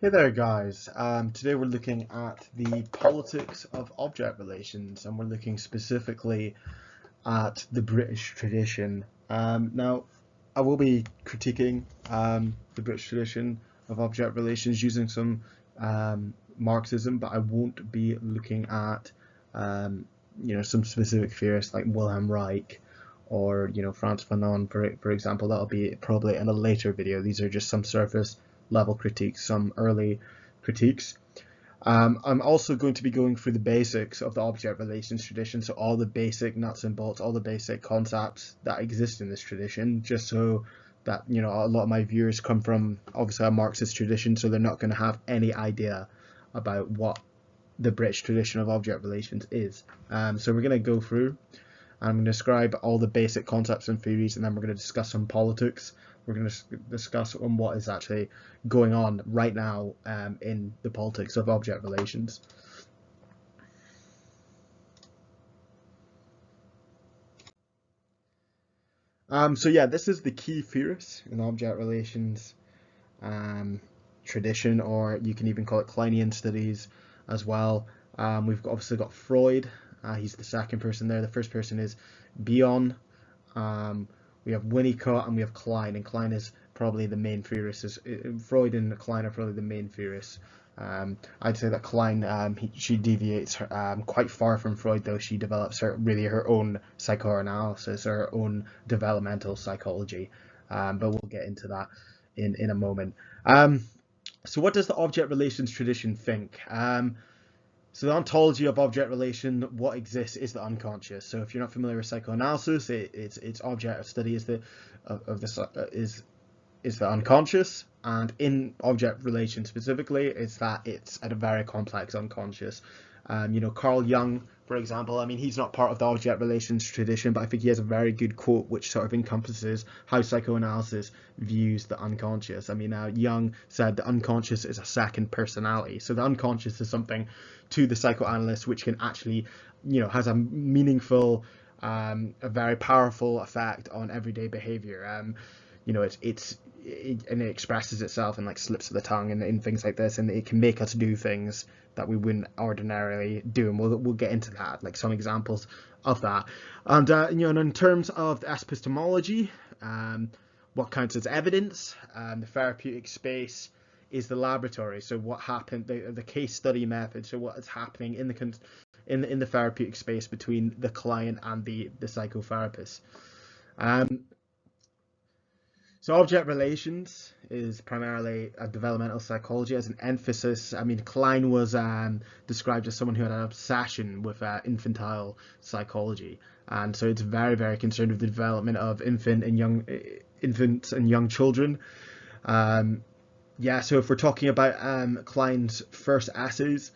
Hey there guys, today we're looking at the politics of object relations and we're looking specifically at the British tradition. Now, I will be critiquing the British tradition of object relations using some Marxism, but I won't be looking at some specific theorists like Wilhelm Reich or Frantz Fanon, for example. That'll be probably in a later video. These are just some surface level critiques, some early critiques. I'm also going to be going through the basics of the object relations tradition, so all the basic nuts and bolts, all the basic concepts that exist in this tradition, just so that a lot of my viewers come from obviously a Marxist tradition, so they're not going to have any idea about what the British tradition of object relations is. So we're going to go through. I'm going to describe all the basic concepts and theories, and then we're going to discuss some politics. We're going to discuss on what is actually going on right now in the politics of object relations. So yeah, this is the key theorist in object relations tradition, or you can even call it Kleinian studies as well. We've obviously got Freud. He's the second person there. The first person is Bion. We have Winnicott and we have Klein, and Klein is probably the main theorist. Freud and Klein are probably the main theorists. I'd say that Klein, she deviates quite far from Freud, though. She develops her own psychoanalysis, her own developmental psychology. But we'll get into that in a moment. So what does the object relations tradition think? So the ontology of object relation, what exists is the unconscious. So if you're not familiar with psychoanalysis, its object of study is the unconscious, and in object relation specifically, it's at a very complex unconscious. Carl Jung, for example, I mean, he's not part of the object relations tradition, but I think he has a very good quote which sort of encompasses how psychoanalysis views the unconscious. I mean, Jung said the unconscious is a second personality. So the unconscious is something to the psychoanalyst which can actually, has a meaningful, a very powerful effect on everyday behavior. And it expresses itself in like slips of the tongue and things like this, and it can make us do things that we wouldn't ordinarily do, and we'll get into that, like some examples of that. And in terms of the epistemology, what counts as evidence, the therapeutic space is the laboratory. So what happened, the case study method. So what is happening in the therapeutic space between the client and the psychotherapist. So object relations is primarily a developmental psychology as an emphasis. I mean, Klein was described as someone who had an obsession with infantile psychology, and so it's very, very concerned with the development of infants and young children. So if we're talking about Klein's first essays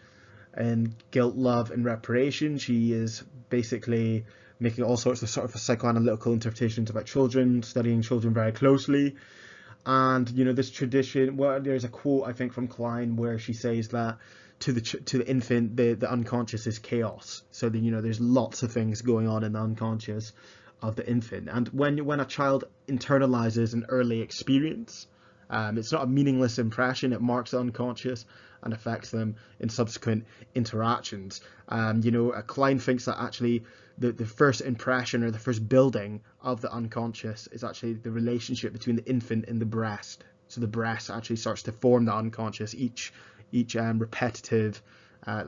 in Guilt, Love, and Reparation, she is basically making all sorts of psychoanalytical interpretations about children, studying children very closely. And this tradition, there's a quote I think from Klein where she says that to the infant, the unconscious is chaos. So there's lots of things going on in the unconscious of the infant. And when a child internalizes an early experience, it's not a meaningless impression. It marks the unconscious and affects them in subsequent interactions. Klein thinks that actually the first impression or the first building of the unconscious is actually the relationship between the infant and the breast. So the breast actually starts to form the unconscious. Each repetitive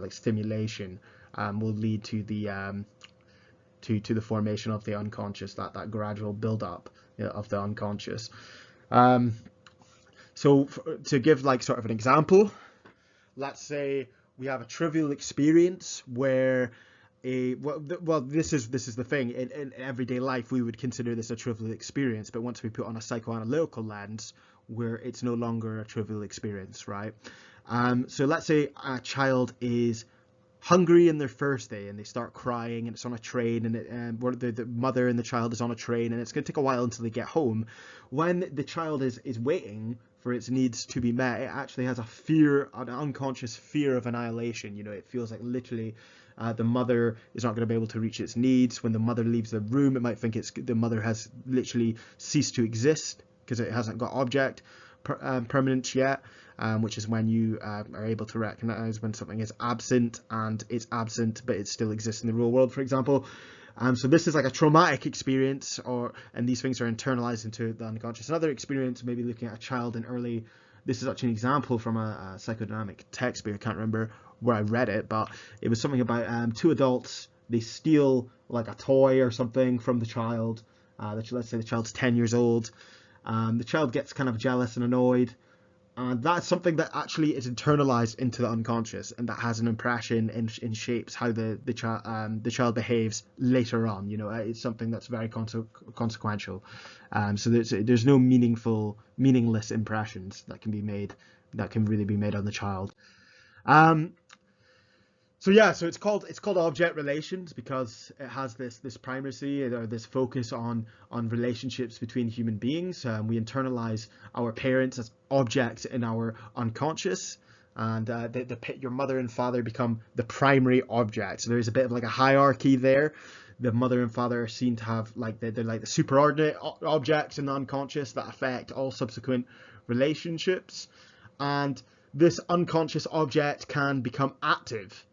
stimulation will lead to the to the formation of the unconscious, that gradual build up of the unconscious. So to give sort of an example, let's say we have a trivial experience where this is the thing, in everyday life we would consider this a trivial experience, but once we put on a psychoanalytical lens, where it's no longer a trivial experience, right? So let's say a child is hungry in their first day and they start crying, and it's on a train, and the mother and the child is on a train, and it's going to take a while until they get home. When the child is waiting for its needs to be met, it actually has an unconscious fear of annihilation. It feels like literally the mother is not going to be able to reach its needs. When the mother leaves the room, it might think the mother has literally ceased to exist because it hasn't got object. permanence yet, which is when you are able to recognize when something is absent, and it's absent but it still exists in the real world, for example. So this is like a traumatic experience, and these things are internalized into the unconscious. Another experience, maybe looking at a child in early. This is actually an example from a psychodynamic textbook. I can't remember where I read it, but it was something about two adults. They steal like a toy or something from the child. Let's say the child's 10 years old. The child gets kind of jealous and annoyed. And that's something that actually is internalized into the unconscious, and that has an impression and shapes how the child behaves later on. It's something that's very consequential. So there's no meaningless impressions that can be made, that can really be made on the child. So it's called object relations because it has this primacy, or this focus on relationships between human beings. We internalize our parents as objects in our unconscious, and your mother and father become the primary object. So there's a bit of like a hierarchy there. The mother and father are seen to have they're like the superordinate objects in the unconscious that affect all subsequent relationships, and this unconscious object can become active.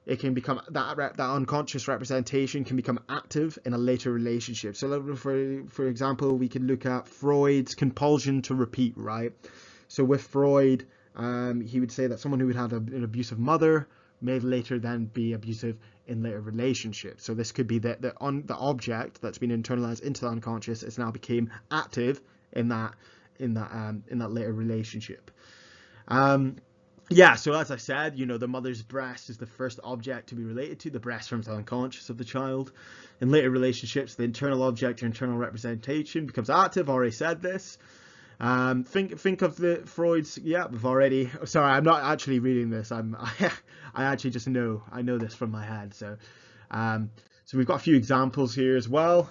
It can become that unconscious representation can become active in a later relationship. So for example, we can look at Freud's compulsion to repeat, right? So with Freud, he would say that someone who would have an abusive mother may later then be abusive in later relationships. So this could be that the object that's been internalized into the unconscious is now became active in that later relationship. So as I said, the mother's breast is the first object to be related to. The breast forms the unconscious of the child. In later relationships, the internal object or internal representation becomes active. Already said this. Think of the Freud's. Yeah, we've already. Sorry, I'm not actually reading this. I actually just know. I know this from my head. So we've got a few examples here as well.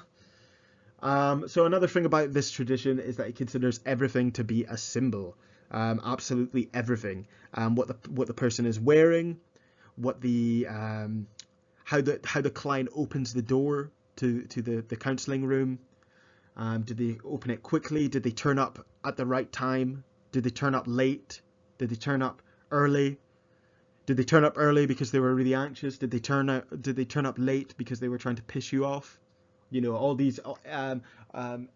So another thing about this tradition is that it considers everything to be a symbol. Absolutely everything. What the person is wearing, how the client opens the door to the counselling room. Did they open it quickly? Did they turn up at the right time? Did they turn up late? Did they turn up early? Did they turn up early because they were really anxious? Did they turn up late because they were trying to piss you off? All these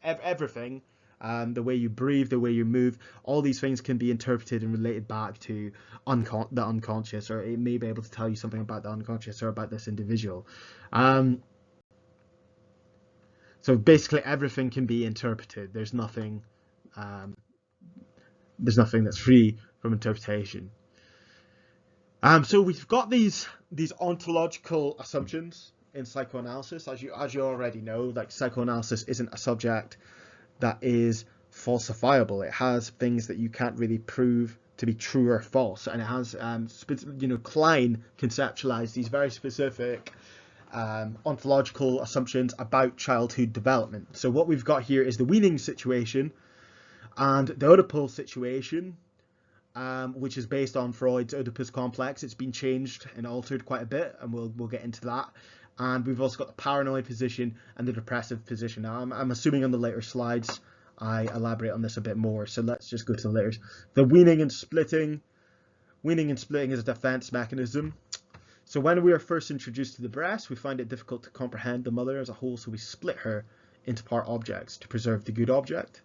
everything. The way you breathe, the way you move, all these things can be interpreted and related back to the unconscious, or it may be able to tell you something about the unconscious or about this individual. So basically everything can be interpreted. There's nothing that's free from interpretation. So we've got these ontological assumptions in psychoanalysis. As you already know, like psychoanalysis isn't a subject that is falsifiable. It has things that you can't really prove to be true or false, and it has Klein conceptualized these very specific ontological assumptions about childhood development. So what we've got here is the weaning situation and the Oedipal situation, which is based on Freud's Oedipus complex. It's been changed and altered quite a bit, and we'll get into that. And we've also got the paranoid position and the depressive position. Now, I'm assuming on the later slides I elaborate on this a bit more. So let's just go to the later. The weaning and splitting. Weaning and splitting is a defense mechanism. So when we are first introduced to the breast, we find it difficult to comprehend the mother as a whole, so we split her into part objects to preserve the good object.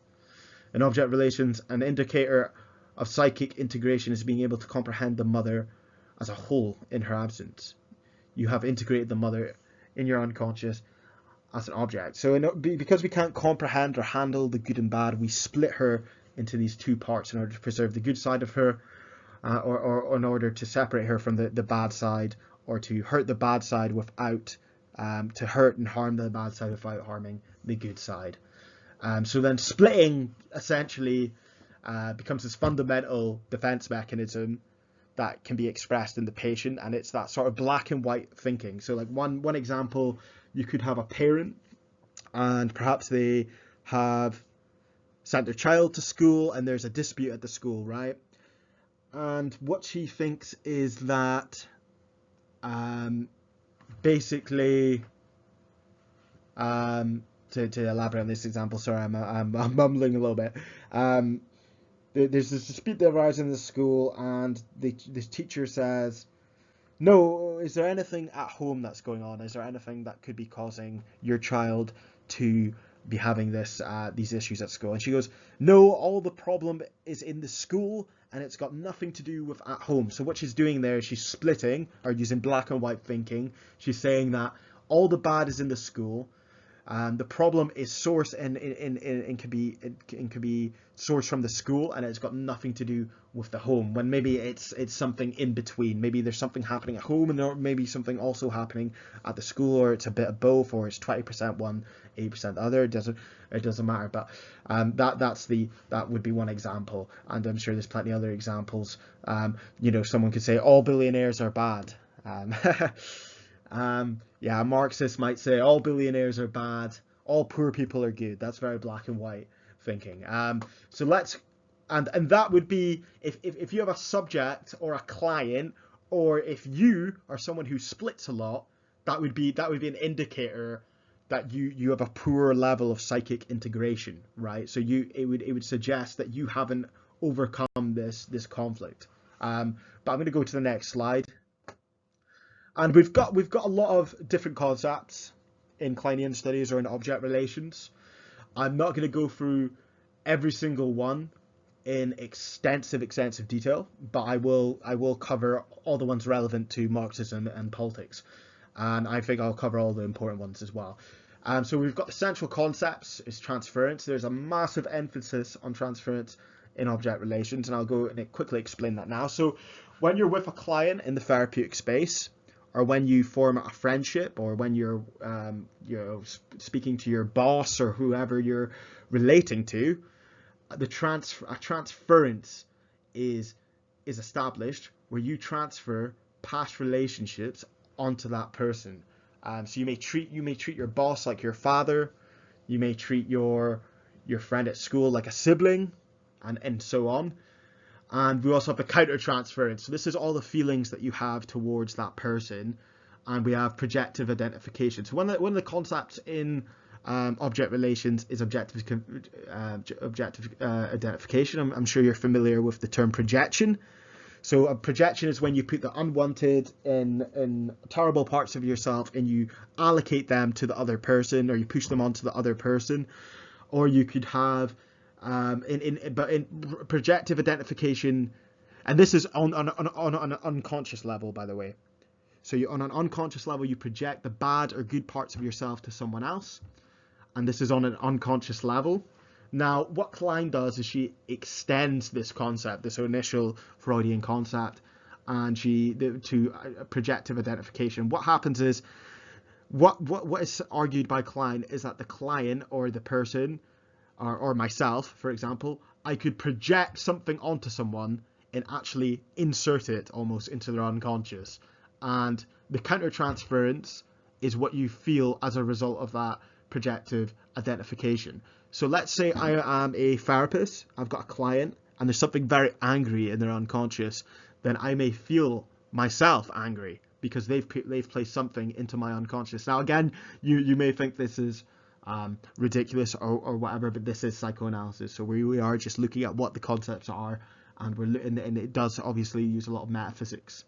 In object relations, an indicator of psychic integration is being able to comprehend the mother as a whole in her absence. You have integrated the mother in your unconscious as an object. So because we can't comprehend or handle the good and bad, we split her into these two parts in order to preserve the good side of her, or in order to separate her from the bad side, or to hurt the bad side without, to hurt and harm the bad side without harming the good side. So then splitting essentially becomes this fundamental defense mechanism that can be expressed in the patient, and it's that sort of black and white thinking. So like one example, you could have a parent and perhaps they have sent their child to school and there's a dispute at the school, right? And what she thinks is that basically to elaborate on this example. Sorry, I'm mumbling a little bit. There's this dispute that arises in the school, and this teacher says, "No, is there anything at home that's going on? Is there anything that could be causing your child to be having these issues at school?" And she goes, "No, all the problem is in the school, and it's got nothing to do with at home." So what she's doing there is she's splitting, or using black and white thinking. She's saying that all the bad is in the school. The problem is sourced and can be sourced from the school, and it's got nothing to do with the home. When maybe it's something in between. Maybe there's something happening at home, and there maybe something also happening at the school, or it's a bit of both, or it's 20% one, 80% the other. It doesn't matter. But that would be one example, and I'm sure there's plenty of other examples. Someone could say all billionaires are bad. A Marxist might say all billionaires are bad, all poor people are good. That's very black and white thinking. So let's, and that would be if you have a subject or a client, or if you are someone who splits a lot, that would be an indicator that you have a poor level of psychic integration, right? So it would suggest that you haven't overcome this conflict. But I'm going to go to the next slide. And we've got a lot of different concepts in Kleinian studies or in object relations. I'm not going to go through every single one in extensive detail, but I will cover all the ones relevant to Marxism and politics, and I think I'll cover all the important ones as well. So we've got the central concepts is transference. There's a massive emphasis on transference in object relations, and I'll go and quickly explain that now. So when you're with a client in the therapeutic space, or when you form a friendship, or when you're speaking to your boss or whoever you're relating to, a transference is established where you transfer past relationships onto that person. So you may treat your boss like your father, you may treat your friend at school like a sibling, and so on. And we also have the counter-transference. So this is all the feelings that you have towards that person. And we have projective identification. So one of the concepts in object relations is objective identification. I'm sure you're familiar with the term projection. So a projection is when you put the unwanted in terrible parts of yourself and you allocate them to the other person, or you push them onto the other person. Or you could have in projective identification, and this is on an unconscious level, by the way. So on an unconscious level, you project the bad or good parts of yourself to someone else, and this is on an unconscious level. Now, what Klein does is she extends this concept, this initial Freudian concept, and to projective identification. What happens is, what is argued by Klein is that the client or the person, or myself, for example, I could project something onto someone and actually insert it almost into their unconscious. And the countertransference is what you feel as a result of that projective identification. So let's say I am a therapist, I've got a client, and there's something very angry in their unconscious, then I may feel myself angry because they've placed something into my unconscious. Now again, you may think this is ridiculous or whatever, but this is psychoanalysis. So we are just looking at what the concepts are, and and it does obviously use a lot of metaphysics.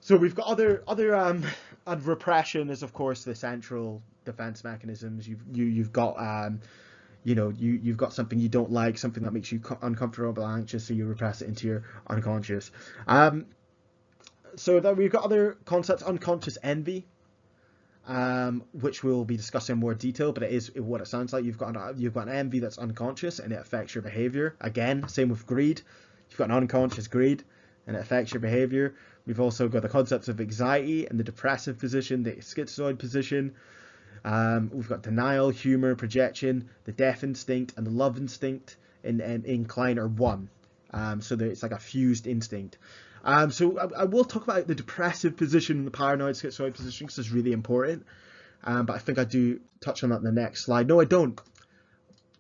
So we've got other and repression is of course the central defense mechanisms. You've got you've got something you don't like, something that makes you uncomfortable, anxious, so you repress it into your unconscious. So then we've got other concepts, unconscious envy, which we'll be discussing in more detail, but it is what it sounds like. You've got an envy that's unconscious and it affects your behavior. Again, same with greed. You've got an unconscious greed and it affects your behavior. We've also got the concepts of anxiety and the depressive position, the schizoid position. We've got denial, humor, projection, the death instinct, and the love instinct in Klein are one. So it's like a fused instinct. So I will talk about the depressive position and the paranoid schizoid position because it's really important. But I think I do touch on that in the next slide. No, I don't.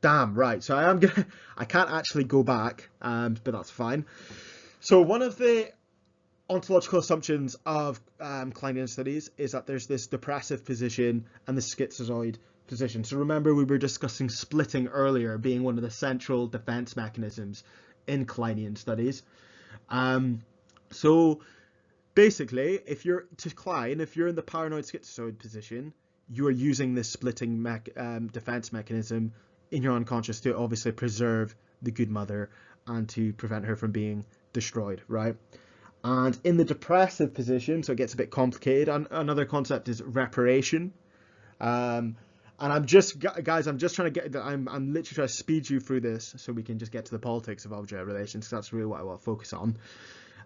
Damn, right. So I can't actually go back, but that's fine. So one of the ontological assumptions of Kleinian studies is that there's this depressive position and the schizoid position. So remember, we were discussing splitting earlier being one of the central defense mechanisms in Kleinian studies. So basically, if you're in the paranoid schizoid position, you are using this splitting defense mechanism in your unconscious to obviously preserve the good mother and to prevent her from being destroyed, right? And in the depressive position, so it gets a bit complicated, another concept is reparation. And I'm just trying to get, I'm literally trying to speed you through this so we can just get to the politics of object relations, because that's really what I want to focus on.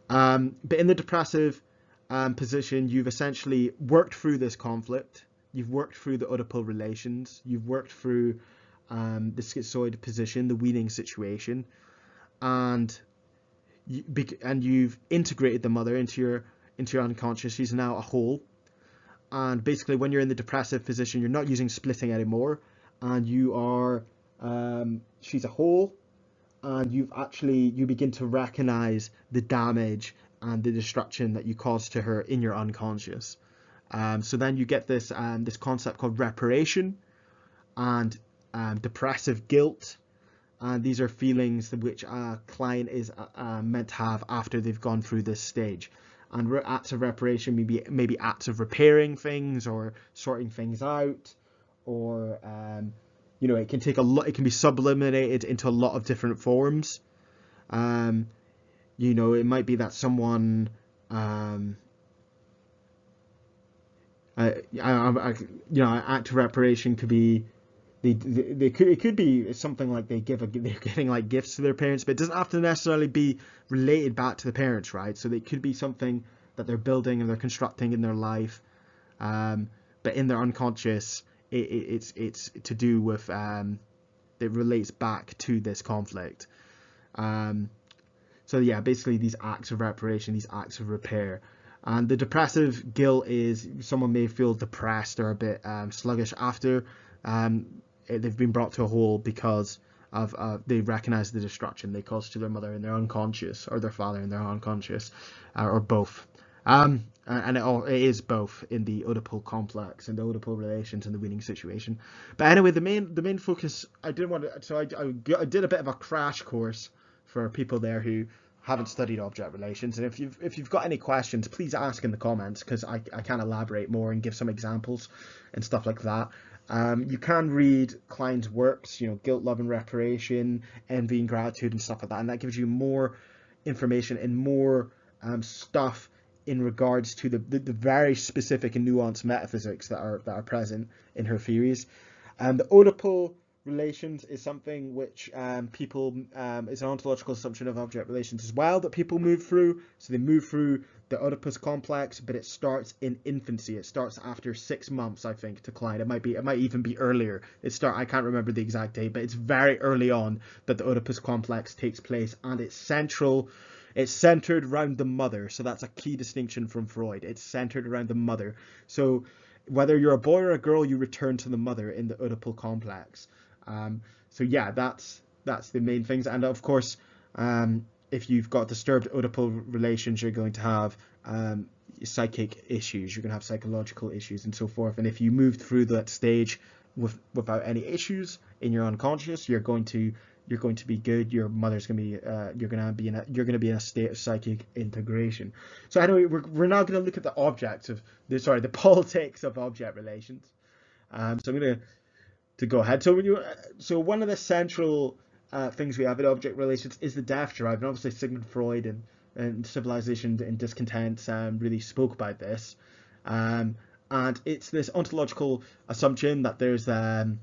But in the depressive position, you've essentially worked through this conflict, you've worked through the Oedipal relations, you've worked through the schizoid position, the weaning situation, and you've integrated the mother into your unconscious. She's now a whole. And basically, when you're in the depressive position, you're not using splitting anymore, and you are she's a whole, and you begin to recognize the damage and the destruction that you caused to her in your unconscious. So then you get this concept called reparation and depressive guilt. And these are feelings which a client is meant to have after they've gone through this stage. And acts of reparation maybe acts of repairing things or sorting things out, or it can take it can be sublimated into a lot of different forms. It might be that someone an act of reparation could be it could be something like they're giving like gifts to their parents, but it doesn't have to necessarily be related back to the parents, right? So it could be something that they're building and they're constructing in their life, but in their unconscious, it's to do with it relates back to this conflict. So yeah, basically these acts of reparation, these acts of repair. And the depressive guilt is someone may feel depressed or a bit sluggish after they've been brought to a whole because of they recognize the destruction they caused to their mother in their unconscious, or their father in their unconscious, or both. And it is both in the Oedipal complex and the Oedipal relations and the weaning situation. But anyway, the main focus, I did a bit of a crash course for people there who haven't studied object relations, and if you've got any questions, please ask in the comments, because I can elaborate more and give some examples and stuff like that. You can read Klein's works, Guilt, Love and Reparation, Envy and Gratitude and stuff like that, and that gives you more information and more stuff in regards to the very specific and nuanced metaphysics that are present in her theories. The Oedipal relations is something which people is an ontological assumption of object relations as well that people move through. So they move through the Oedipus complex, but it starts in infancy. It starts after 6 months, I think, to Klein. It might even be earlier. I can't remember the exact date, but it's very early on that the Oedipus complex takes place, and it's centered around the mother. So that's a key distinction from Freud. It's centered around the mother. So whether you're a boy or a girl, you return to the mother in the Oedipal complex. So yeah, that's the main things. And of course, if you've got disturbed Oedipal relations, you're going to have psychic issues, you're going to have psychological issues and so forth. And if you move through that stage without any issues in your unconscious, you're going to be good. Your mother's going to be you're going to be in a state of psychic integration. So anyway, we're now going to look at the politics of object relations. So I'm going to go ahead. So one of the central things we have in object relations is the death drive, and obviously Sigmund Freud and Civilization and Discontent really spoke about this, and it's this ontological assumption that there's a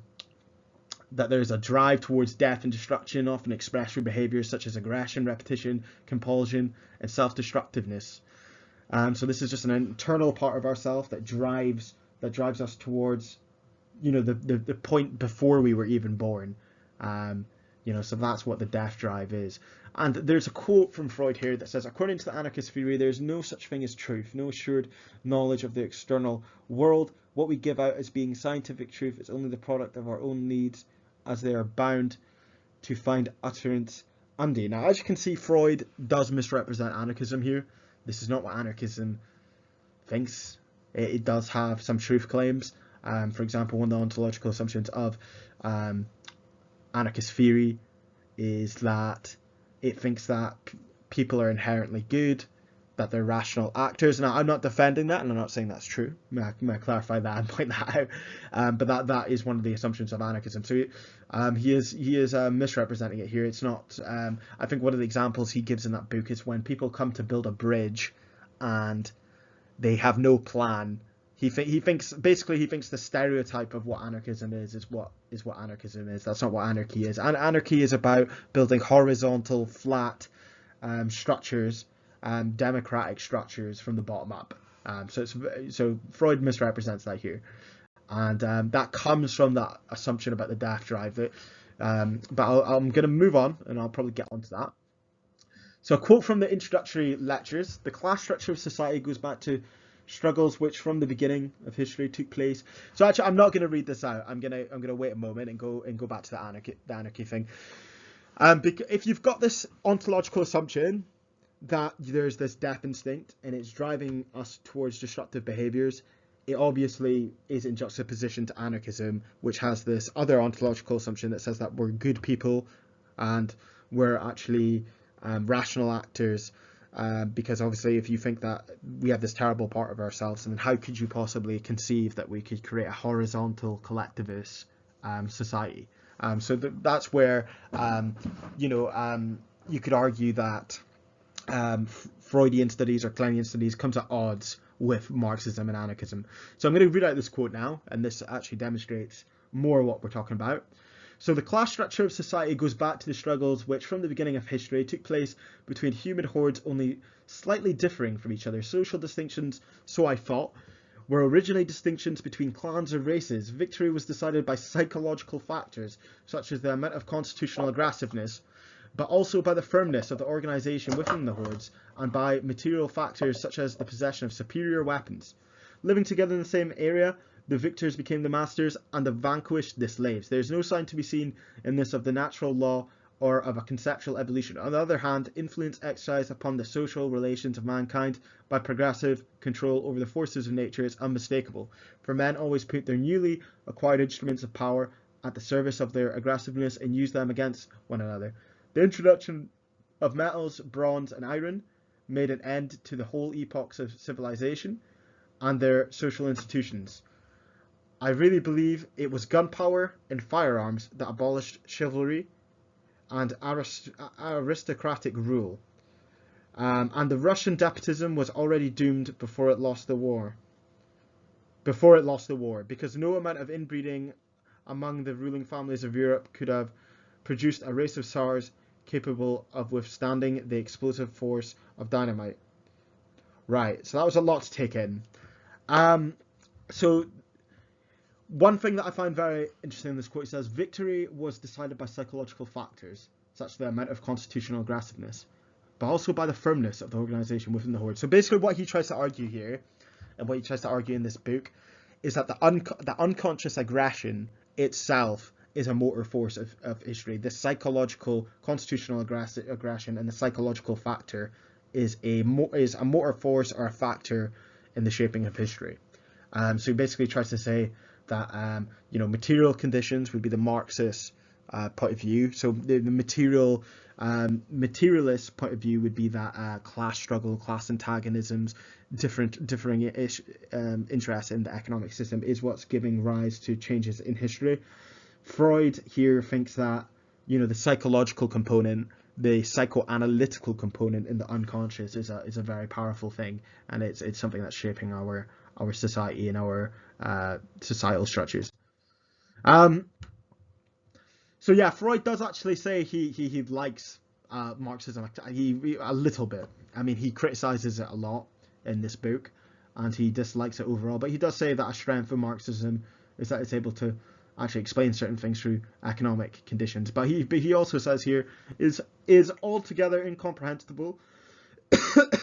drive towards death and destruction, often expressed through behaviors such as aggression, repetition, compulsion, and self-destructiveness. So this is just an internal part of ourself that drives us towards the point before we were even born. So that's what the death drive is. And there's a quote from Freud here that says, according to the anarchist theory, there's no such thing as truth, no assured knowledge of the external world. What we give out as being scientific truth is only the product of our own needs, as they are bound to find utterance undie. Now, as you can see, Freud does misrepresent anarchism here. This is not what anarchism thinks. It does have some truth claims. For example, one of the ontological assumptions of anarchist theory is that it thinks that people are inherently good, that they're rational actors. Now, I'm not defending that, and I'm not saying that's true. May I clarify that and point that out? But that is one of the assumptions of anarchism. So he is misrepresenting it here. It's not. I think one of the examples he gives in that book is when people come to build a bridge, and they have no plan. He thinks the stereotype of what anarchism is what anarchism is. That's not what anarchy is. Anarchy is about building horizontal, flat structures, democratic structures from the bottom up. So Freud misrepresents that here, and that comes from that assumption about the death drive. But I'm going to move on, and I'll probably get onto that. So a quote from the introductory lectures: "The class structure of society goes back to struggles which from the beginning of history took place." So actually, I'm not going to read this out. I'm gonna wait a moment and go back to the anarchy thing. If you've got this ontological assumption that there's this death instinct and it's driving us towards destructive behaviors, it obviously is in juxtaposition to anarchism, which has this other ontological assumption that says that we're good people and we're actually rational actors. Because obviously, if you think that we have this terrible part of ourselves, then how could you possibly conceive that we could create a horizontal collectivist society? So that's where you could argue that Freudian studies or Kleinian studies comes at odds with Marxism and anarchism. So I'm going to read out this quote now, and this actually demonstrates more what we're talking about. So the class structure of society goes back to the struggles which from the beginning of history took place between human hordes only slightly differing from each other. Social distinctions, so I thought, were originally distinctions between clans or races. Victory was decided by psychological factors, such as the amount of constitutional aggressiveness, but also by the firmness of the organization within the hordes, and by material factors such as the possession of superior weapons. Living together in the same area, the victors became the masters, and the vanquished the slaves. There is no sign to be seen in this of the natural law or of a conceptual evolution. On the other hand, influence exercised upon the social relations of mankind by progressive control over the forces of nature is unmistakable, for men always put their newly acquired instruments of power at the service of their aggressiveness and use them against one another. The introduction of metals, bronze and iron made an end to the whole epochs of civilization and their social institutions. I really believe it was gunpowder and firearms that abolished chivalry and aristocratic rule. And the Russian despotism was already doomed before it lost the war. Because no amount of inbreeding among the ruling families of Europe could have produced a race of Tsars capable of withstanding the explosive force of dynamite. Right, so that was a lot to take in. So one thing that I find very interesting in this quote, says victory was decided by psychological factors, such as the amount of constitutional aggressiveness, but also by the firmness of the organization within the horde. So basically what he tries to argue here, and what he tries to argue in this book, is that the unconscious aggression itself is a motor force of history. The psychological constitutional aggression and the psychological factor is a motor force or a factor in the shaping of history. So he basically tries to say that material conditions would be the Marxist point of view. So the materialist point of view would be that class struggle, class antagonisms, differing interests in the economic system is what's giving rise to changes in history. Freud here thinks that the psychological component, the psychoanalytical component in the unconscious is a very powerful thing, and it's something that's shaping our society and our societal structures. So yeah, Freud does actually say he likes Marxism a little bit. I mean, he criticizes it a lot in this book, and he dislikes it overall. But he does say that a strength of Marxism is that it's able to actually explain certain things through economic conditions. But he also says here is altogether incomprehensible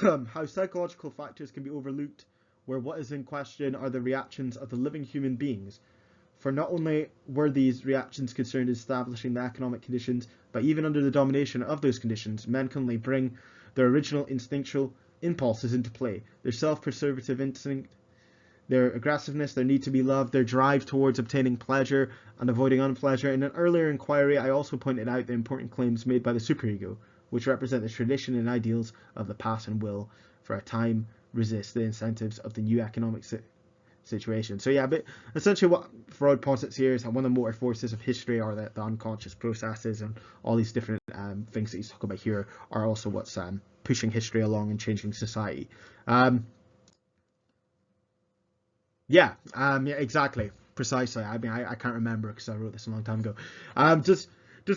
how psychological factors can be overlooked, where what is in question are the reactions of the living human beings. For not only were these reactions concerned in establishing the economic conditions, but even under the domination of those conditions, men can only bring their original instinctual impulses into play. Their self-preservative instinct, their aggressiveness, their need to be loved, their drive towards obtaining pleasure and avoiding unpleasure. In an earlier inquiry, I also pointed out the important claims made by the superego, which represent the tradition and ideals of the past and will, for a time, resist the incentives of the new economic situation. So yeah, but essentially what Freud posits here is that one of the motor forces of history are the unconscious processes, and all these different things that he's talking about here are also what's pushing history along and changing society. Yeah, exactly, precisely. I mean, I can't remember because I wrote this a long time ago. Just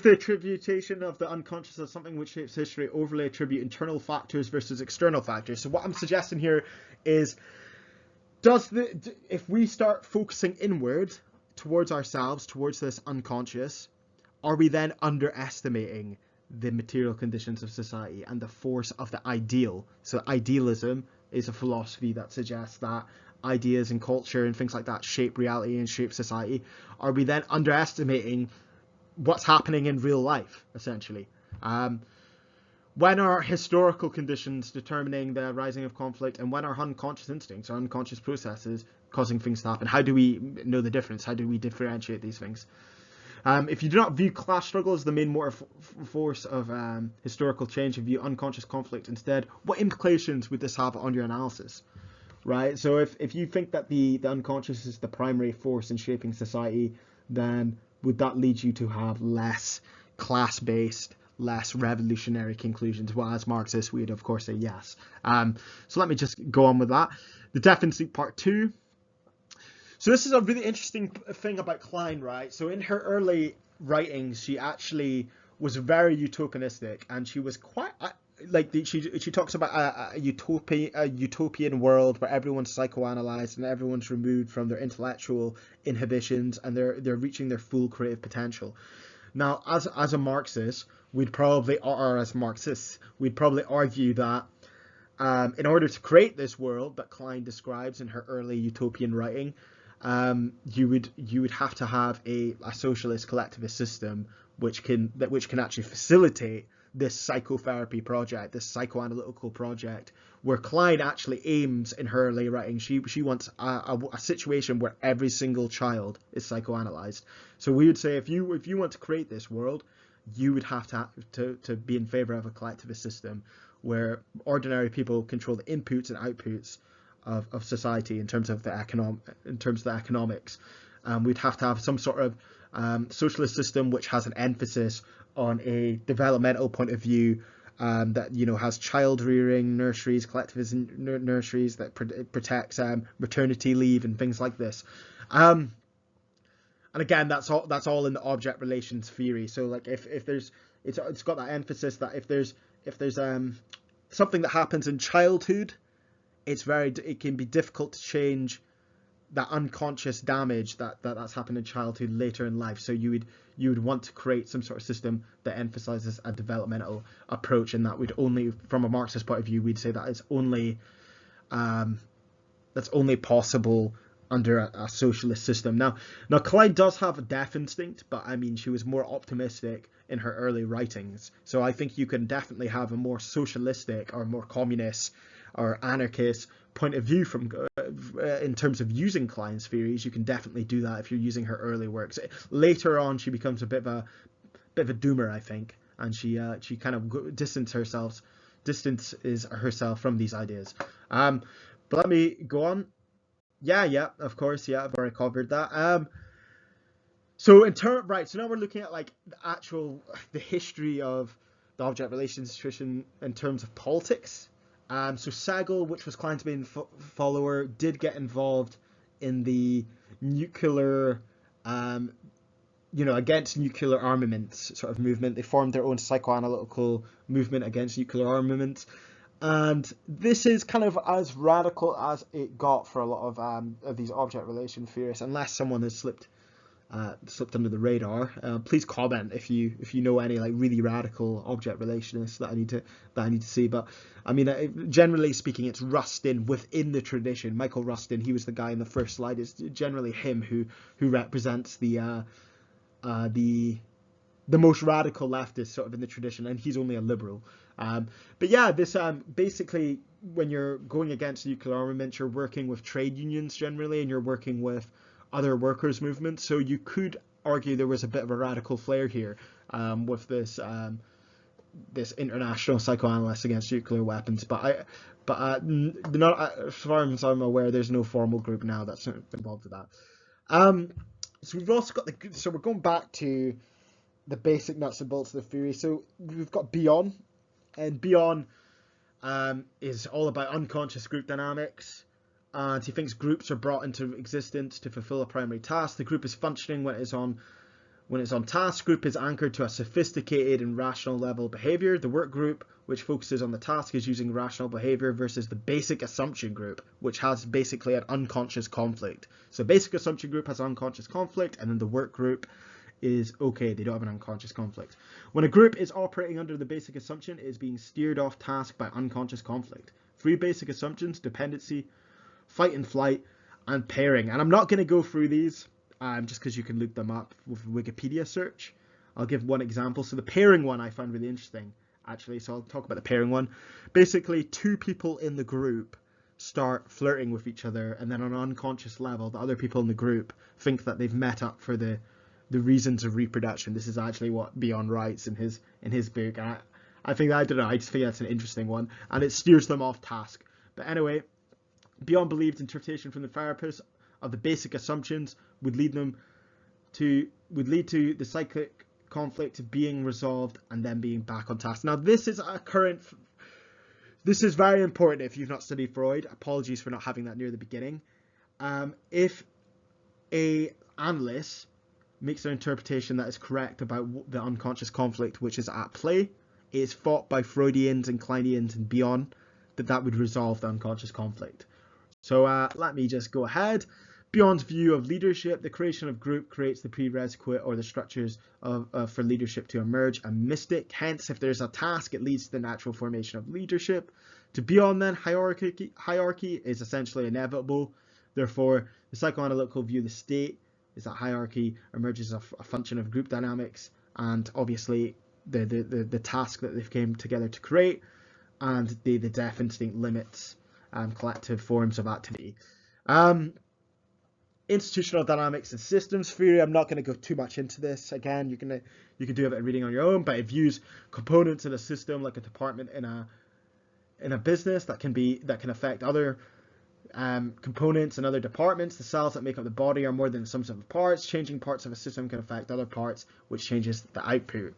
the attribution of the unconscious as something which shapes history overly attribute internal factors versus external factors. So what I'm suggesting here is, if we start focusing inward towards ourselves, towards this unconscious, are we then underestimating the material conditions of society and the force of the ideal? So idealism is a philosophy that suggests that ideas and culture and things like that shape reality and shape society. Are we then underestimating what's happening in real life, essentially? When are historical conditions determining the rising of conflict, and when are unconscious instincts or unconscious processes causing things to happen? How do we know the difference? How do we differentiate these things? If you do not view class struggle as the main motor force of historical change, and view unconscious conflict instead, what implications would this have on your analysis? Right? So if you think that the unconscious is the primary force in shaping society, then would that lead you to have less class-based, less revolutionary conclusions? Well, as Marxists, we'd of course say yes. So let me just go on with that. The deficit part 2. So this is a really interesting thing about Klein, right? So in her early writings, she actually was very utopianistic, and she was quite she talks about a utopian world where everyone's psychoanalyzed and everyone's removed from their intellectual inhibitions, and they're reaching their full creative potential. Now, as a Marxist, as Marxists, we'd probably argue that in order to create this world that Klein describes in her early utopian writing, you would have to have a socialist collectivist system which can actually facilitate this psychotherapy project, this psychoanalytical project, where Klein actually aims in her early writing. She wants a situation where every single child is psychoanalyzed. So we would say, if you want to create this world, you would have to be in favor of a collectivist system where ordinary people control the inputs and outputs of society in terms of the economics. We'd have to have some sort of socialist system which has an emphasis on a developmental point of view, that has child rearing nurseries, collectivist nurseries, that protects maternity leave and things like this. And again, that's all in the object relations theory. So like if there's it's got that emphasis that if there's something that happens in childhood, it can be difficult to change that unconscious damage that's happened in childhood later in life. So you would want to create some sort of system that emphasizes a developmental approach, and that would only, from a Marxist point of view, we'd say that is only that's only possible under a socialist system. Now Klein does have a death instinct, but I mean, she was more optimistic in her early writings. So I think you can definitely have a more socialistic or more communist or anarchist point of view from in terms of using Klein's theories. You can definitely do that if you're using her early works. Later on, she becomes a bit of a doomer, I think, and she kind of distances herself from these ideas. But let me go on. Yeah, of course, yeah, I've already covered that. So now we're looking at like the history of the object relations tradition in terms of politics. So Sagel, which was Klein's main follower, did get involved in the nuclear, against nuclear armaments sort of movement. They formed their own psychoanalytical movement against nuclear armaments. And this is kind of as radical as it got for a lot of these object relation theorists, unless someone has slipped under the radar. Please comment if you know any like really radical object relationists that I need to see. But I mean, generally speaking, it's Rustin within the tradition. Michael Rustin, he was the guy in the first slide. It's generally him who represents the the most radical leftist sort of in the tradition, and he's only a liberal. But yeah, this basically, when you're going against nuclear armaments, you're working with trade unions generally, and you're working with other workers' movements. So you could argue there was a bit of a radical flair here with this this international psychoanalyst against nuclear weapons. But not as far as I'm aware, there's no formal group now that's involved with that. So we've also got so we're going back to the basic nuts and bolts of the theory. So we've got Bion, and Bion is all about unconscious group dynamics, and he thinks groups are brought into existence to fulfill a primary task. The group is functioning when it's on task. Group is anchored to a sophisticated and rational level of behavior. The work group, which focuses on the task, is using rational behavior, versus the basic assumption group, which has basically an unconscious conflict. So basic assumption group has unconscious conflict, and then the work group is okay, they don't have an unconscious conflict. When a group is operating under the basic assumption, it is being steered off task by unconscious conflict. 3 basic assumptions: dependency, fight and flight, and pairing. And I'm not going to go through these just because you can look them up with a Wikipedia search. I'll give one example. So the pairing one I found really interesting, actually. So I'll talk about the pairing one. Basically, 2 people in the group start flirting with each other, and then on an unconscious level, the other people in the group think that they've met up for the reasons of reproduction. This is actually what Bion writes in his book. And I think that, I don't know, I just think that's an interesting one, and it steers them off task. But anyway, Bion believed interpretation from the therapist of the basic assumptions would lead to the psychic conflict being resolved and then being back on task. Now this is very important if you've not studied Freud. Apologies for not having that near the beginning. If a analyst makes an interpretation that is correct about the unconscious conflict which is at play, it is thought by Freudians and Kleinians and beyond that would resolve the unconscious conflict. So let me just go ahead. Beyond's view of leadership: the creation of group creates the prerequisite or the structures for leadership to emerge. A mystic, hence if there's a task, it leads to the natural formation of leadership. To Beyond then, hierarchy is essentially inevitable. Therefore, the psychoanalytical view of the state is that hierarchy emerges as a function of group dynamics, and obviously the task that they've came together to create, and the death instinct limits collective forms of activity. Institutional dynamics and systems theory. I'm not going to go too much into this. Again, you can do a bit of reading on your own, but it views components in a system like a department in a business that can affect other components and other departments. The cells that make up the body are more than the sum of parts. Changing parts of a system can affect other parts, which changes the output.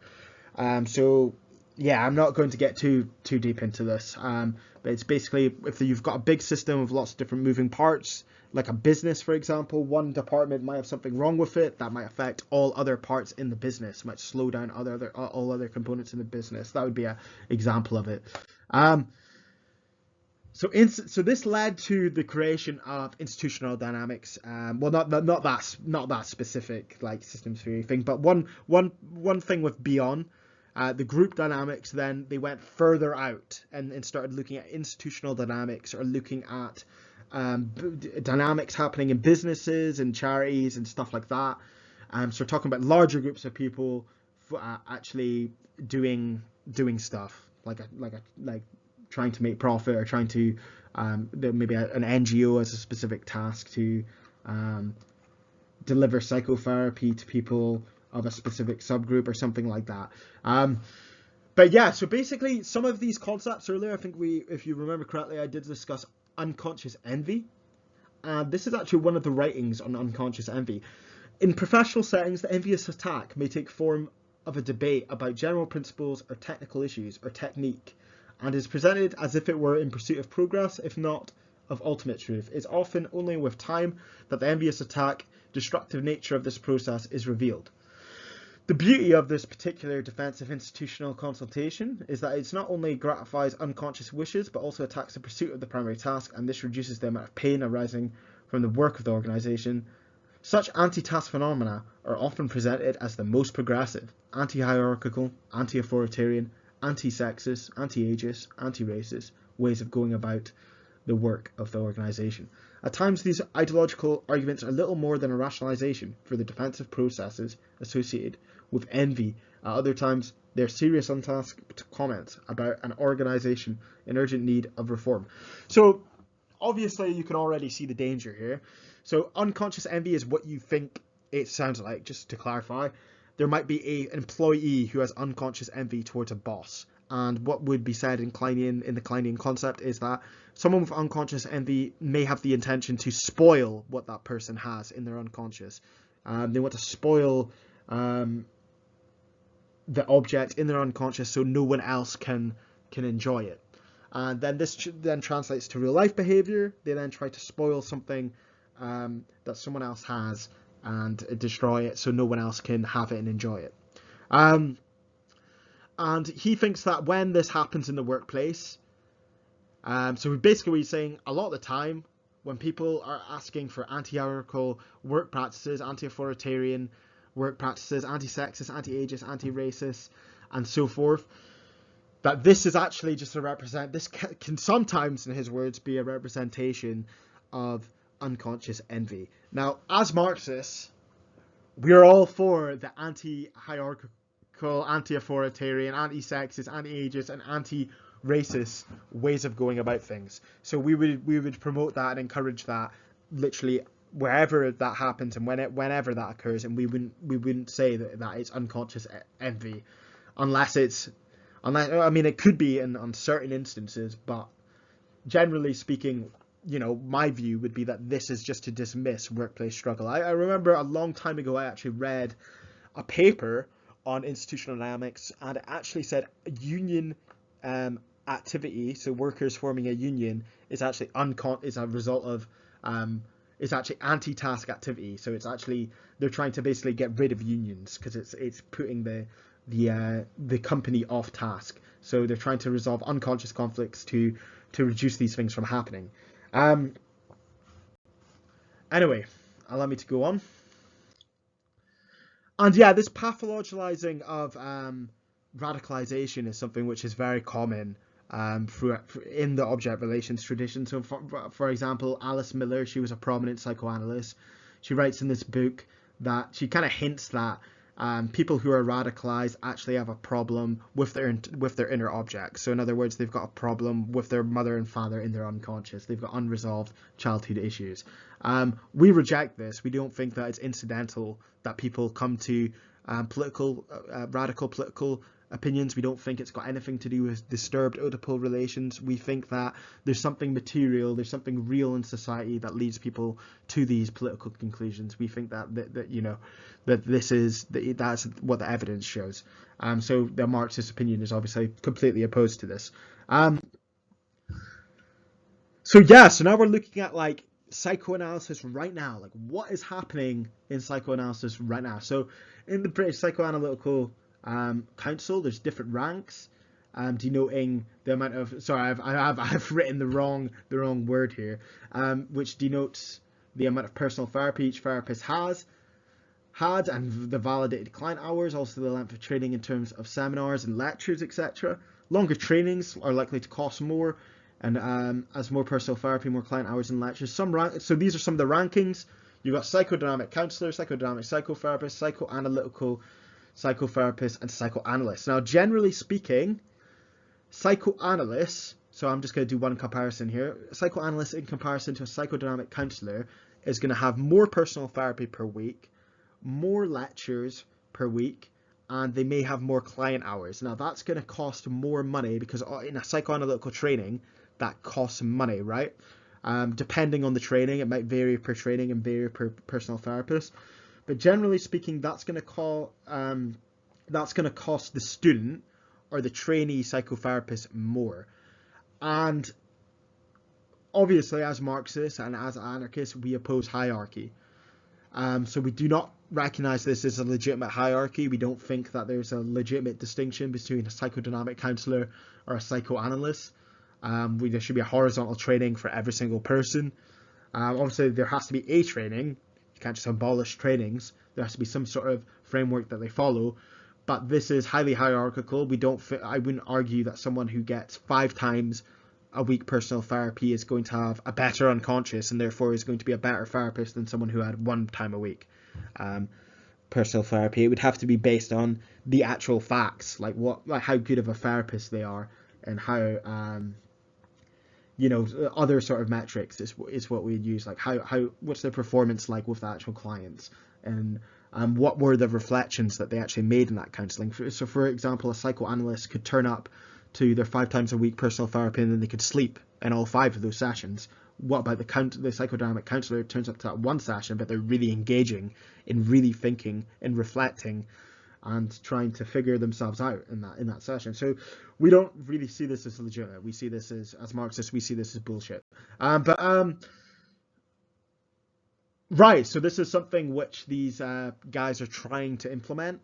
So yeah, I'm not going to get too deep into this, but it's basically, if you've got a big system of lots of different moving parts, like a business, for example, one department might have something wrong with it that might affect all other parts in the business, might slow down all other components in the business. That would be an example of it. So this led to the creation of institutional dynamics. Well, not that specific like systems theory thing, but one thing with Beyond, the group dynamics. Then they went further out and started looking at institutional dynamics, or looking at dynamics happening in businesses and charities and stuff like that. So we're talking about larger groups of people actually doing stuff like trying to make profit, or trying to maybe an NGO has a specific task to deliver psychotherapy to people of a specific subgroup or something like that. But yeah, so basically some of these concepts earlier, I think if you remember correctly, I did discuss unconscious envy. This is actually one of the writings on unconscious envy. In professional settings, the envious attack may take form of a debate about general principles or technical issues or technique, and is presented as if it were in pursuit of progress, if not of ultimate truth. It's often only with time that the envious attack, destructive nature of this process is revealed. The beauty of this particular defense of institutional consultation is that it not only gratifies unconscious wishes, but also attacks the pursuit of the primary task, and this reduces the amount of pain arising from the work of the organisation. Such anti-task phenomena are often presented as the most progressive, anti-hierarchical, anti-authoritarian, anti-sexist, anti-ageist, anti-racist ways of going about the work of the organisation. At times, these ideological arguments are little more than a rationalisation for the defensive processes associated with envy. At other times, they're serious untasked comments about an organisation in urgent need of reform. So, obviously, you can already see the danger here. So, unconscious envy is what you think it sounds like. Just to clarify, there might be an employee who has unconscious envy towards a boss. And what would be said in the Kleinian concept is that someone with unconscious envy may have the intention to spoil what that person has in their unconscious. They want to spoil the object in their unconscious so no one else can enjoy it. And then this then translates to real life behavior. They then try to spoil something that someone else has and destroy it so no one else can have it and enjoy it. And he thinks that when this happens in the workplace, so basically he's saying a lot of the time when people are asking for anti-hierarchical work practices, anti-authoritarian work practices, anti-sexist, anti-ageist, anti-racist, and so forth, that this is actually just this can sometimes, in his words, be a representation of unconscious envy. Now, as Marxists, we are all for the anti-hierarchical, anti-authoritarian, anti-sexist, anti-ageist, and anti-racist ways of going about things. So we would promote that and encourage that literally wherever that happens and whenever that occurs, and we wouldn't say that it's unconscious envy, unless I mean it could be on certain instances, but generally speaking, you know, my view would be that this is just to dismiss workplace struggle. I remember a long time ago I actually read a paper on institutional dynamics, and it actually said union activity, so workers forming a union, is actually is a result of it's actually anti-task activity. So it's actually, they're trying to basically get rid of unions because it's putting the company off task. So they're trying to resolve unconscious conflicts to reduce these things from happening. Anyway, allow me to go on. And yeah, this pathologizing of radicalization is something which is very common in the object relations tradition. So for example, Alice Miller, she was a prominent psychoanalyst. She writes in this book that she kind of hints that people who are radicalized actually have a problem with their inner objects. So in other words, they've got a problem with their mother and father in their unconscious. They've got unresolved childhood issues. We reject this. We don't think that it's incidental that people come to radical political opinions. We don't think it's got anything to do with disturbed Oedipal relations. We think that there's something material, there's something real in society that leads people to these political conclusions. We think that you know, that that's what the evidence shows. So the Marxist opinion is obviously completely opposed to this. So now we're looking at like psychoanalysis right now. Like, what is happening in psychoanalysis right now? So in the British Psychoanalytical Council, there's different ranks denoting the amount of, sorry, I've written the wrong word here, which denotes the amount of personal therapy each therapist had, and the validated client hours, also the length of training in terms of seminars and lectures, etc. Longer trainings are likely to cost more, and as more personal therapy, more client hours and lectures. So these are some of the rankings. You've got psychodynamic counselor, psychodynamic psychotherapist, psychoanalytical psychotherapist, and psychoanalyst. Now, generally speaking, psychoanalysts, so I'm just going to do one comparison here, psychoanalyst in comparison to a psychodynamic counselor is going to have more personal therapy per week, more lectures per week, and they may have more client hours. Now, that's going to cost more money because in a psychoanalytical training, that costs money, right? Depending on the training, it might vary per training and vary per personal therapist. But generally speaking, that's going to cost the student or the trainee psychotherapist more. And obviously, as Marxists and as anarchists, we oppose hierarchy. So we do not recognize this as a legitimate hierarchy. We don't think that there's a legitimate distinction between a psychodynamic counselor or a psychoanalyst. There should be a horizontal training for every single person. Obviously, there has to be a training. You can't just abolish trainings. There has to be some sort of framework that they follow. But this is highly hierarchical. I wouldn't argue that someone who gets 5 times a week personal therapy is going to have a better unconscious and therefore is going to be a better therapist than someone who had 1 time a week personal therapy. It would have to be based on the actual facts, like how good of a therapist they are, and how other sort of metrics is what we'd use, like what's their performance like with the actual clients, and what were the reflections that they actually made in that counselling. So for example, a psychoanalyst could turn up to their 5 times a week personal therapy and then they could sleep in all 5 of those sessions. What about the psychodynamic counsellor? It turns up to that 1 session, but they're really engaging in really thinking and reflecting and trying to figure themselves out in that session. So we don't really see this as legitimate. We see this as Marxists, we see this as bullshit. Right, so this is something which these guys are trying to implement.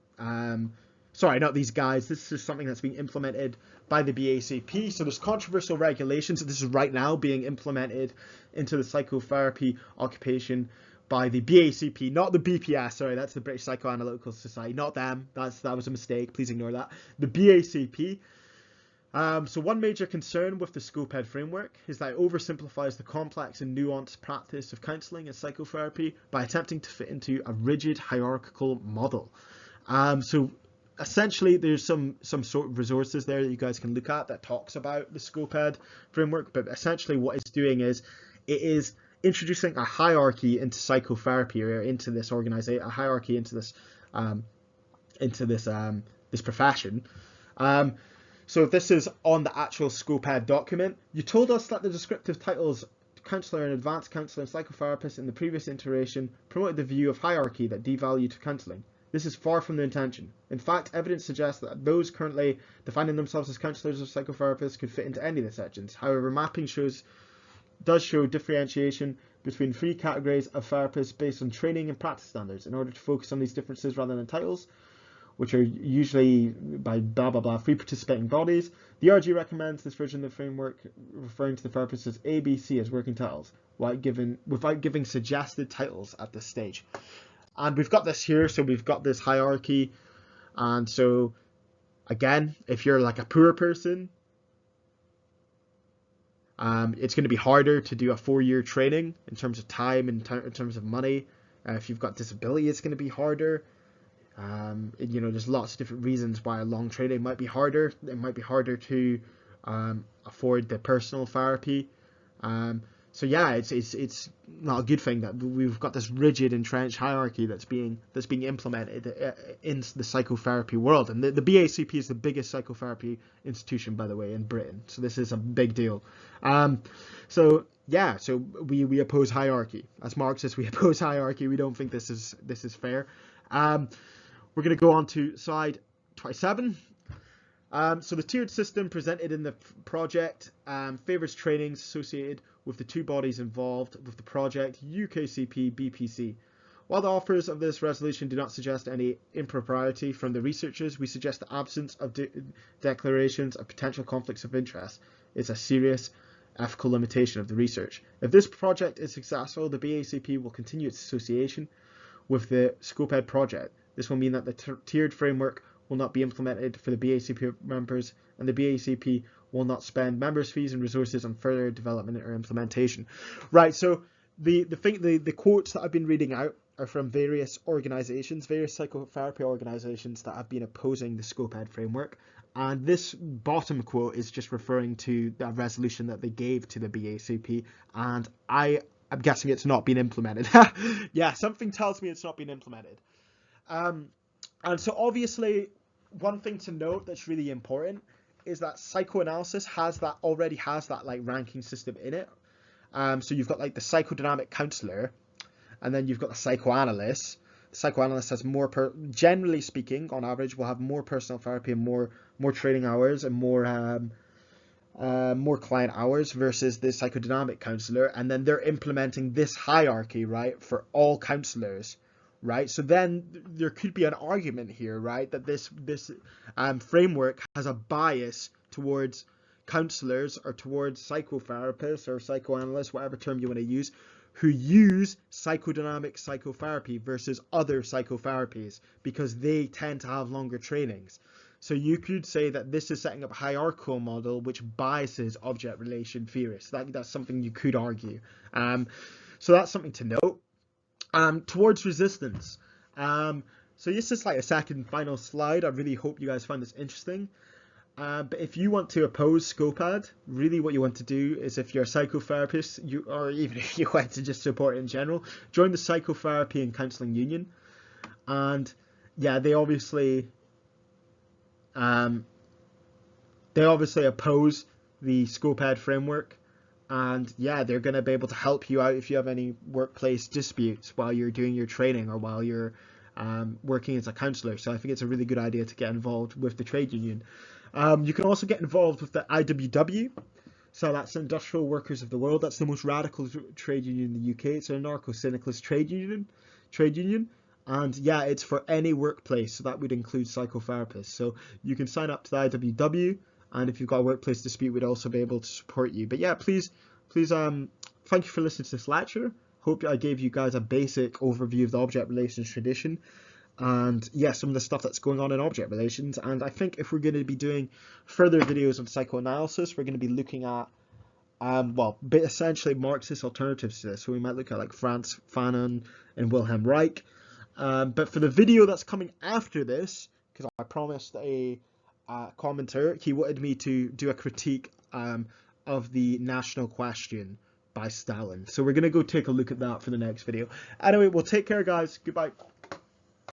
Sorry, not these guys. This is something that's being implemented by the BACP. So there's controversial regulations. This is right now being implemented into the psychotherapy occupation by the BACP, not the BPS. Sorry, that's the British Psychoanalytical Society. Not them. That was a mistake. Please ignore that. The BACP. So one major concern with the SCOPED framework is that it oversimplifies the complex and nuanced practice of counselling and psychotherapy by attempting to fit into a rigid hierarchical model. So essentially, there's some sort of resources there that you guys can look at that talks about the SCOPED framework, but essentially what it's doing is it is introducing a hierarchy into psychotherapy, or into this organization, a hierarchy into this this profession. So this is on the actual SCOPED document. You told us that the descriptive titles counsellor and advanced counsellor and psychotherapist in the previous iteration promoted the view of hierarchy that devalued counselling. This is far from the intention. In fact, evidence suggests that those currently defining themselves as counsellors or psychotherapists could fit into any of the sections. However, mapping does show differentiation between 3 categories of therapists based on training and practice standards. In order to focus on these differences rather than titles, which are usually by blah blah blah 3 participating bodies, the RG recommends this version of the framework, referring to the therapists as A, B, C as working titles, without giving suggested titles at this stage. And we've got this here, so we've got this hierarchy, and so again, if you're like a poor person, it's going to be harder to do a 4-year training in terms of time and in terms of money. If you've got disability, it's going to be harder. There's lots of different reasons why a long training might be harder. It might be harder to afford the personal therapy. So yeah, it's not a good thing that we've got this rigid entrenched hierarchy that's being implemented in the psychotherapy world. And the BACP is the biggest psychotherapy institution, by the way, in Britain. So this is a big deal. So we oppose hierarchy. As Marxists, we oppose hierarchy. We don't think this is fair. We're going to go on to slide 27. So the tiered system presented in the project favours trainings associated with the 2 bodies involved with the project, UKCP, BPC. While the authors of this resolution do not suggest any impropriety from the researchers, we suggest the absence of declarations of potential conflicts of interest is a serious ethical limitation of the research. If this project is successful, the BACP will continue its association with the SCOPED project. This will mean that the tiered framework will not be implemented for the BACP members, and the BACP will not spend members' fees and resources on further development or implementation. Right, so the quotes that I've been reading out are from various organisations, various psychotherapy organisations that have been opposing the SCOPED framework. And this bottom quote is just referring to the resolution that they gave to the BACP, and I'm guessing it's not been implemented. Yeah, something tells me it's not been implemented. And so obviously, one thing to note that's really important is that psychoanalysis already has that like ranking system in it. So you've got like the psychodynamic counsellor, and then you've got the psychoanalyst. The psychoanalyst has generally speaking, on average, will have more personal therapy and more training hours and more client hours versus the psychodynamic counsellor, and then they're implementing this hierarchy, right, for all counsellors. Right, so then there could be an argument here, right, that this framework has a bias towards counsellors or towards psychotherapists or psychoanalysts, whatever term you want to use, who use psychodynamic psychotherapy versus other psychotherapies because they tend to have longer trainings. So you could say that this is setting up a hierarchical model which biases object relation theorists. That's something you could argue. So that's something to note. Towards resistance. So this is like a second final slide. I really hope you guys find this interesting. But if you want to oppose SCOPED, really what you want to do is, if you're a psychotherapist, or even if you want to just support it in general, join the Psychotherapy and Counselling Union. And yeah, they obviously oppose the SCOPED framework. And yeah, they're going to be able to help you out if you have any workplace disputes while you're doing your training or while you're working as a counsellor. So I think it's a really good idea to get involved with the trade union. You can also get involved with the IWW. So that's Industrial Workers of the World. That's the most radical trade union in the UK. It's an anarcho-syndicalist trade union. And yeah, it's for any workplace. So that would include psychotherapists. So you can sign up to the IWW. And if you've got a workplace dispute, we'd also be able to support you. But yeah, please, thank you for listening to this lecture. Hope I gave you guys a basic overview of the object relations tradition. And yeah, some of the stuff that's going on in object relations. And I think if we're going to be doing further videos on psychoanalysis, we're going to be looking at, essentially Marxist alternatives to this. So we might look at like Franz Fanon and Wilhelm Reich. But for the video that's coming after this, because I promised a commenter, he wanted me to do a critique of the national question by Stalin. So we're going to go take a look at that for the next video. Anyway, we'll take care, guys. Goodbye.